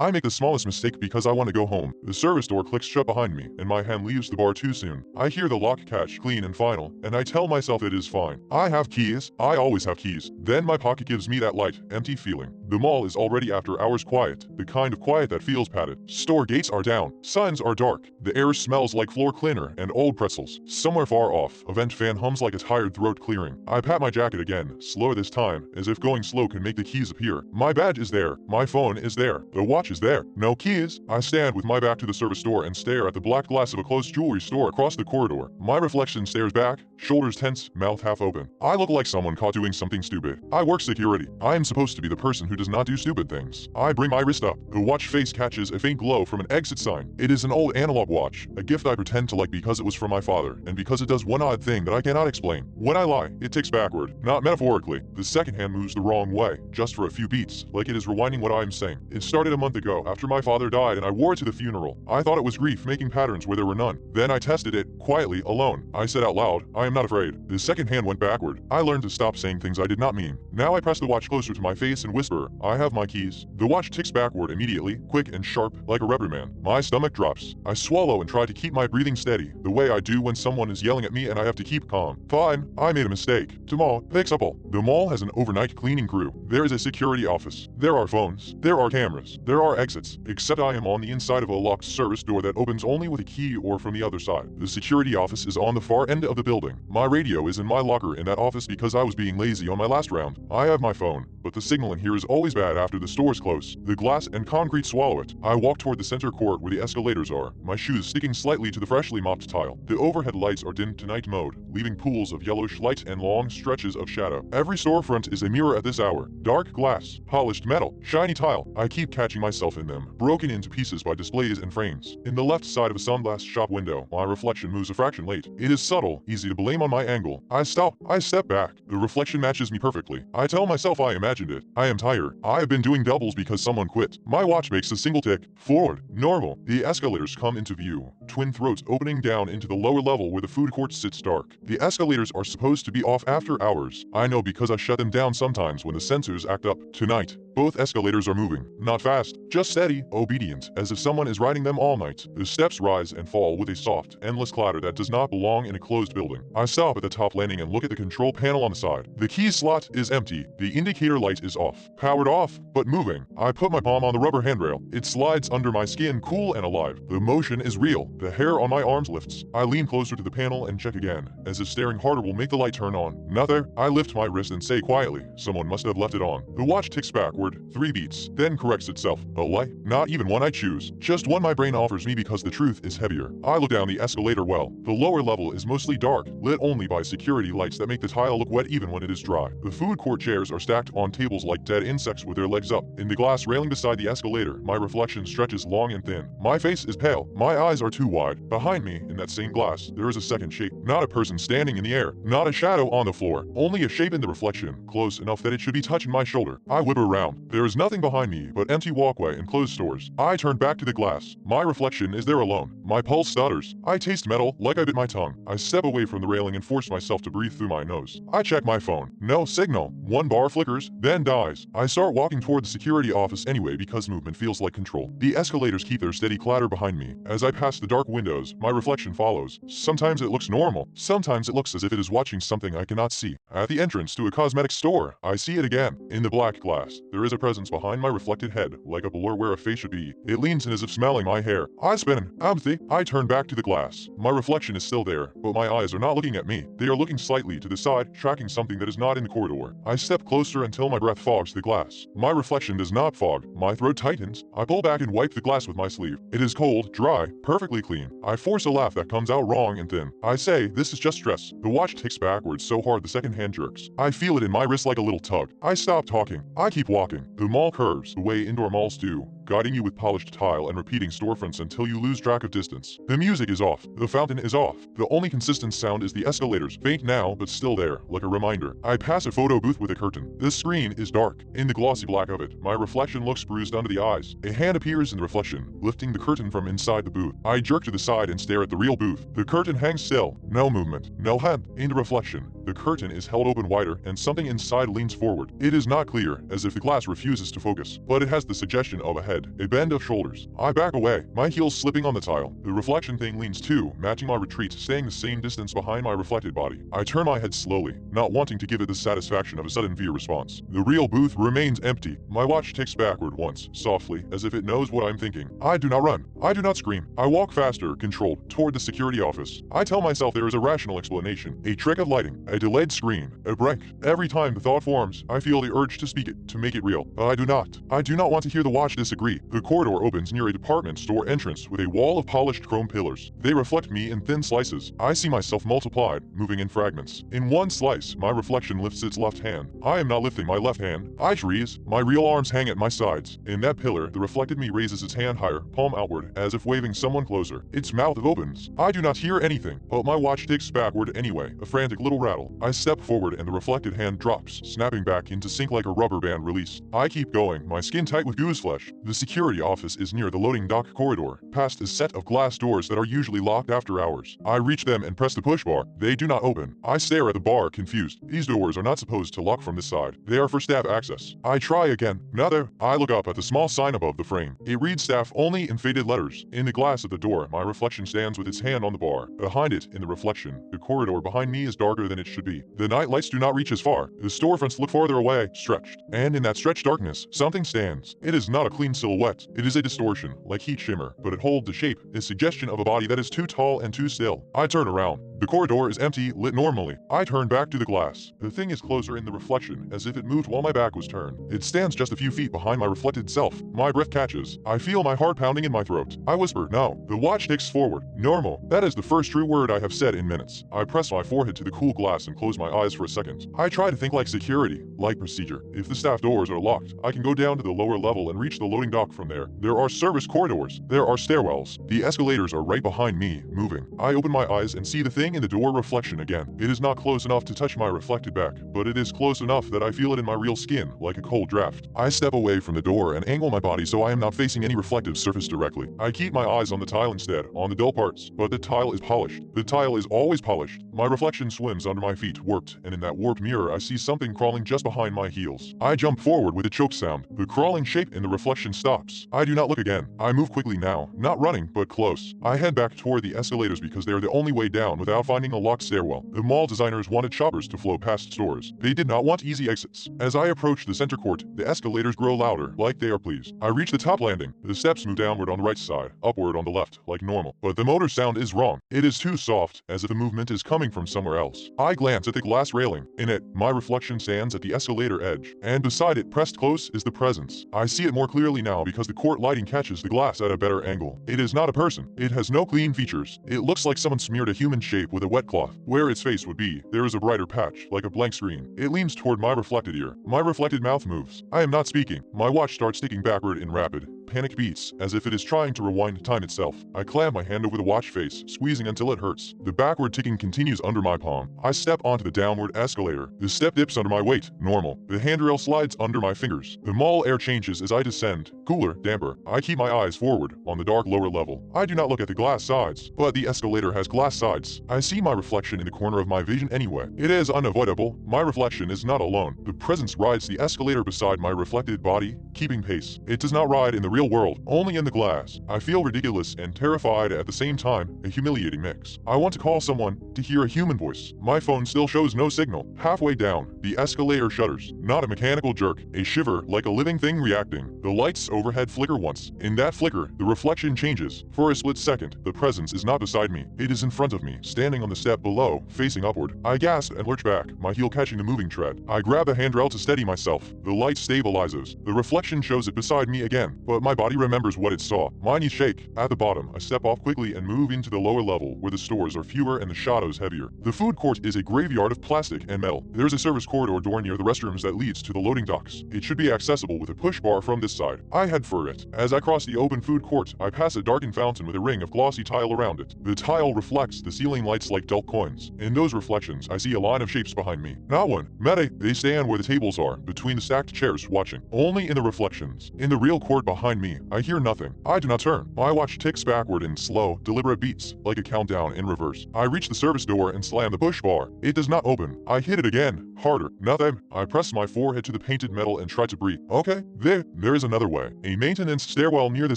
I make the smallest mistake because I want to go home. The service door clicks shut behind me, and my hand leaves the bar too soon. I hear the lock catch clean and final, and I tell myself it is fine. I have keys. I always have keys. Then my pocket gives me that light, empty feeling. The mall is already after hours quiet, the kind of quiet that feels padded. Store gates are down. Signs are dark. The air smells like floor cleaner and old pretzels. Somewhere far off, a vent fan hums like a tired throat clearing. I pat my jacket again, slower this time, as if going slow can make the keys appear. My badge is there. My phone is there. The watch is there. No keys. I stand with my back to the service door and stare at the black glass of a closed jewelry store across the corridor. My reflection stares back, shoulders tense, mouth half open. I look like someone caught doing something stupid. I work security. I am supposed to be the person who does not do stupid things. I bring my wrist up. The watch face catches a faint glow from an exit sign. It is an old analog watch, a gift I pretend to like because it was from my father, and because it does one odd thing that I cannot explain. When I lie, it ticks backward, not metaphorically. The second hand moves the wrong way, just for a few beats, like it is rewinding what I am saying. It started a month ago, after my father died, and I wore it to the funeral. I thought it was grief making patterns where there were none. Then I tested it, quietly, alone. I said out loud, I am not afraid. The second hand went backward. I learned to stop saying things I did not mean. Now I press the watch closer to my face and whisper, I have my keys. The watch ticks backward immediately, quick and sharp, like a reprimand. My stomach drops. I swallow and try to keep my breathing steady, the way I do when someone is yelling at me and I have to keep calm. Fine, I made a mistake. Tomorrow, fix up all. The mall has an overnight cleaning crew. There is a security office. There are phones. There are cameras. There are exits. Except I am on the inside of a locked service door that opens only with a key or from the other side. The security office is on the far end of the building. My radio is in my locker in that office because I was being lazy on my last round. I have my phone, but the signal in here is always bad after the stores close. The glass and concrete swallow it. I walk toward the center court where the escalators are, my shoes sticking slightly to the freshly mopped tile. The overhead lights are dimmed to night mode, leaving pools of yellowish light and long stretches of shadow. Every storefront is a mirror at this hour. Dark glass, polished metal, shiny tile. I keep catching myself in them, broken into pieces by displays and frames. In the left side of a sunglass shop window, my reflection moves a fraction late. It is subtle, easy to blame on my angle. I stop. I step back. The reflection matches me perfectly. I tell myself I imagined it. I am tired. I have been doing doubles because someone quit. My watch makes a single tick. Forward. Normal. The escalators come into view. Twin throats opening down into the lower level where the food court sits dark. The escalators are supposed to be off after hours. I know because I shut them down sometimes when the sensors act up. Tonight, both escalators are moving. Not fast, just steady, obedient, as if someone is riding them all night. The steps rise and fall with a soft, endless clatter that does not belong in a closed building. I stop at the top landing and look at the control panel on the side. The key slot is empty. The indicator light is off. Powered off, but moving. I put my palm on the rubber handrail. It slides under my skin, cool and alive. The motion is real. The hair on my arms lifts. I lean closer to the panel and check again, as if staring harder will make the light turn on. Nothing. I lift my wrist and say quietly, someone must have left it on. The watch ticks backward, 3 beats, then corrects itself. A light? Not even one I choose. Just one my brain offers me because the truth is heavier. I look down the escalator well. The lower level is mostly dark, lit only by security lights that make the tile look wet even when it is dry. The food court chairs are stacked on tables like dead insects with their legs up. In the glass railing beside the escalator, my reflection stretches long and thin. My face is pale. My eyes are too wide. Behind me, in that same glass, there is a second shape. Not a person standing in the air. Not a shadow on the floor. Only a shape in the reflection, close enough that it should be touching my shoulder. I whip around. There is nothing behind me but empty walkway and closed stores. I turn back to the glass. My reflection is there alone. My pulse stutters. I taste metal like I bit my tongue. I step away from the railing and force myself to breathe through my nose. I check my phone. No signal. One bar flickers, then dies. I start walking toward the security office anyway because movement feels like control. The escalators keep their steady clatter behind me. As I pass the dark windows, my reflection follows. Sometimes it looks normal. Sometimes it looks as if it is watching something I cannot see. At the entrance to a cosmetic store, I see it again. In the black glass, there is a presence behind my reflected head, like a blur where a face should be. It leans in as if smelling my hair. I spin. Empathy. I turn back to the glass. My reflection is still there, but my eyes are not looking at me. They are looking slightly to the side, tracking something that is not in the corridor. I step closer until my breath fogs the glass. My reflection does not fog. My throat tightens. I pull back and wipe the glass with my sleeve. It is cold, dry, perfectly clean. I force a laugh that comes out wrong and thin. I say, this is just stress. The watch ticks backwards so hard the second hand jerks. I feel it in my wrist like a little tug. I stop talking. I keep walking. The mall curves, the way indoor malls do, guiding you with polished tile and repeating storefronts until you lose track of distance. The music is off. The fountain is off. The only consistent sound is the escalators, faint now but still there, like a reminder. I pass a photo booth with a curtain. The screen is dark. In the glossy black of it, my reflection looks bruised under the eyes. A hand appears in the reflection, lifting the curtain from inside the booth. I jerk to the side and stare at the real booth. The curtain hangs still. No movement. No head. In the reflection, the curtain is held open wider and something inside leans forward. It is not clear, as if the glass refuses to focus, but it has the suggestion of a head. head, a bend of shoulders. I back away, my heels slipping on the tile. The reflection thing leans too, matching my retreat, staying the same distance behind my reflected body. I turn my head slowly, not wanting to give it the satisfaction of a sudden fear response. The real booth remains empty. My watch ticks backward once, softly, as if it knows what I'm thinking. I do not run. I do not scream. I walk faster, controlled, toward the security office. I tell myself there is a rational explanation, a trick of lighting, a delayed scream, a break. Every time the thought forms, I feel the urge to speak it, to make it real. I do not. I do not want to hear the watch disagree. The corridor opens near a department store entrance with a wall of polished chrome pillars. They reflect me in thin slices. I see myself multiplied, moving in fragments. In one slice, my reflection lifts its left hand. I am not lifting my left hand. I freeze. My real arms hang at my sides. In that pillar, the reflected me raises its hand higher, palm outward, as if waving someone closer. Its mouth opens. I do not hear anything, but my watch ticks backward anyway, a frantic little rattle. I step forward and the reflected hand drops, snapping back into sync like a rubber band released. I keep going, my skin tight with goose flesh. The security office is near the loading dock corridor, past a set of glass doors that are usually locked after hours. I reach them and press the push bar. They do not open. I stare at the bar, confused. These doors are not supposed to lock from this side. They are for staff access. I try again. Nothing. I look up at the small sign above the frame. It reads staff only in faded letters. In the glass of the door, my reflection stands with its hand on the bar. Behind it, in the reflection, the corridor behind me is darker than it should be. The night lights do not reach as far. The storefronts look farther away, stretched. And in that stretched darkness, something stands. It is not a clean silhouette. It is a distortion, like heat shimmer, but it holds the shape, a suggestion of a body that is too tall and too still. I turn around. The corridor is empty, lit normally. I turn back to the glass. The thing is closer in the reflection, as if it moved while my back was turned. It stands just a few feet behind my reflected self. My breath catches. I feel my heart pounding in my throat. I whisper, no. The watch ticks forward. Normal. That is the first true word I have said in minutes. I press my forehead to the cool glass and close my eyes for a second. I try to think like security, like procedure. If the staff doors are locked, I can go down to the lower level and reach the loading dock from there. There are service corridors. There are stairwells. The escalators are right behind me, moving. I open my eyes and see the thing in the door reflection again. It is not close enough to touch my reflected back, but it is close enough that I feel it in my real skin, like a cold draft. I step away from the door and angle my body so I am not facing any reflective surface directly. I keep my eyes on the tile instead, on the dull parts, but the tile is polished. The tile is always polished. My reflection swims under my feet, warped, and in that warped mirror I see something crawling just behind my heels. I jump forward with a choke sound. The crawling shape in the reflection stops. I do not look again. I move quickly now, not running, but close. I head back toward the escalators because they are the only way down without finding a locked stairwell. The mall designers wanted shoppers to flow past stores. They did not want easy exits. As I approach the center court, the escalators grow louder, like they are pleased. I reach the top landing. The steps move downward on the right side, upward on the left, like normal. But the motor sound is wrong. It is too soft, as if the movement is coming from somewhere else. I glance at the glass railing. In it, my reflection stands at the escalator edge, and beside it, pressed close, is the presence. I see it more clearly now because the court lighting catches the glass at a better angle. It is not a person. It has no clean features. It looks like someone smeared a human shape with a wet cloth. Where its face would be, there is a brighter patch, like a blank screen. It leans toward my reflected ear. My reflected mouth moves. I am not speaking. My watch starts ticking backward in rapid, panic beats, as if it is trying to rewind time itself. I clamp my hand over the watch face, squeezing until it hurts. The backward ticking continues under my palm. I step onto the downward escalator. The step dips under my weight, normal. The handrail slides under my fingers. The mall air changes as I descend, cooler, damper. I keep my eyes forward, on the dark lower level. I do not look at the glass sides, but the escalator has glass sides. I see my reflection in the corner of my vision anyway. It is unavoidable. My reflection is not alone. The presence rides the escalator beside my reflected body, keeping pace. It does not ride in the real world, only in the glass. I feel ridiculous and terrified at the same time, a humiliating mix. I want to call someone, to hear a human voice. My phone still shows no signal. Halfway down, the escalator shudders. Not a mechanical jerk, a shiver like a living thing reacting. The lights overhead flicker once. In that flicker, the reflection changes. For a split second, the presence is not beside me. It is in front of me, standing on the step below, facing upward. I gasp and lurch back, my heel catching the moving tread. I grab a handrail to steady myself. The light stabilizes. The reflection shows it beside me again, but my body remembers what it saw. My knees shake. At the bottom, I step off quickly and move into the lower level, where the stores are fewer and the shadows heavier. The food court is a graveyard of plastic and metal. There's a service corridor door near the restrooms that leads to the loading docks. It should be accessible with a push bar from this side. I head for it. As I cross the open food court, I pass a darkened fountain with a ring of glossy tile around it. The tile reflects the ceiling lights like dull coins. In those reflections, I see a line of shapes behind me. Not one. Many. They stand where the tables are, between the stacked chairs, watching. Only in the reflections. In the real court behind behind me. I hear nothing. I do not turn. My watch ticks backward in slow, deliberate beats, like a countdown in reverse. I reach the service door and slam the push bar. It does not open. I hit it again. Harder. Nothing. I press my forehead to the painted metal and try to breathe. Okay, there is another way. A maintenance stairwell near the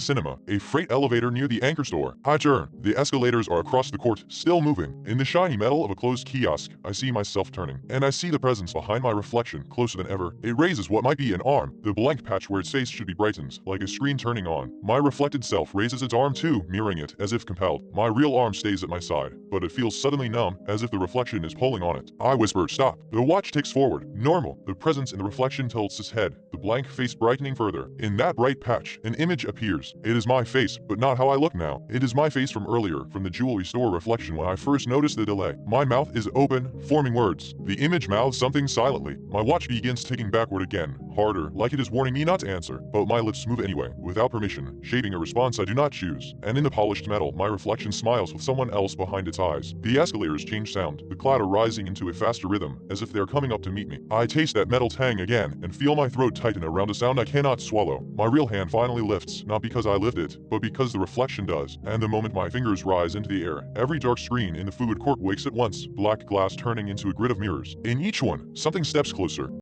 cinema. A freight elevator near the anchor store. I turn. The escalators are across the court, still moving. In the shiny metal of a closed kiosk, I see myself turning. And I see the presence behind my reflection, closer than ever. It raises what might be an arm, the blank patch where its face should be brightened, like a screen turning on. My reflected self raises its arm too, mirroring it, as if compelled. My real arm stays at my side, but it feels suddenly numb, as if the reflection is pulling on it. I whisper, stop. The watch ticks forward. Normal. The presence in the reflection tilts its head, the blank face brightening further. In that bright patch, an image appears. It is my face, but not how I look now. It is my face from earlier, from the jewelry store reflection when I first noticed the delay. My mouth is open, forming words. The image mouths something silently. My watch begins ticking backward again, harder, like it is warning me not to answer. But my lips move anyway, without permission, shaping a response I do not choose. And in the polished metal, my reflection smiles with someone else behind its eyes. The escalators change sound, the clatter rising into a faster rhythm, as if they are coming up to meet me. I taste that metal tang again, and feel my throat tighten around a sound I cannot swallow. My real hand finally lifts, not because I lift it, but because the reflection does. And the moment my fingers rise into the air, every dark screen in the food court wakes at once, black glass turning into a grid of mirrors. In each one, something steps closer.